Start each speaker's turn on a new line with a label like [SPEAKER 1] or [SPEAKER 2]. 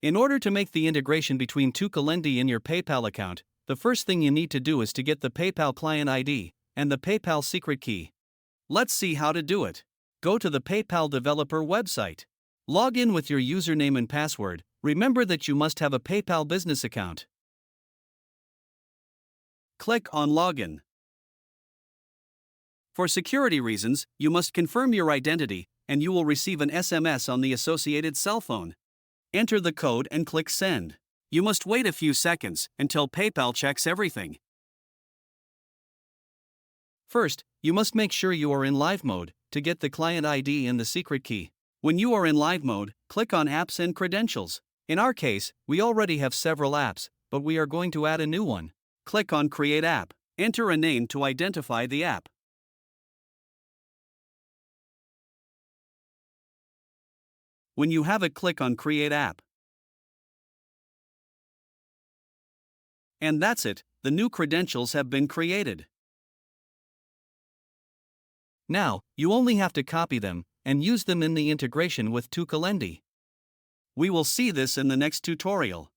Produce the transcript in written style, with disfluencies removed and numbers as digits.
[SPEAKER 1] In order to make the integration between Tucalendi and your PayPal account, the first thing you need to do is to get the PayPal client ID and the PayPal secret key. Let's see how to do it. Go to the PayPal developer website. Log in with your username and password. Remember that you must have a PayPal business account. Click on Login. For security reasons, you must confirm your identity, and you will receive an SMS on the associated cell phone. Enter the code and click Send. You must wait a few seconds until PayPal checks everything. First, you must make sure you are in live mode to get the client ID and the secret key. When you are in live mode, click on Apps and Credentials. In our case, we already have several apps, but we are going to add a new one. Click on Create App. Enter a name to identify the app. When you have it, click on Create App. And that's it, the new credentials have been created. Now, you only have to copy them and use them in the integration with Tucalendi. We will see this in the next tutorial.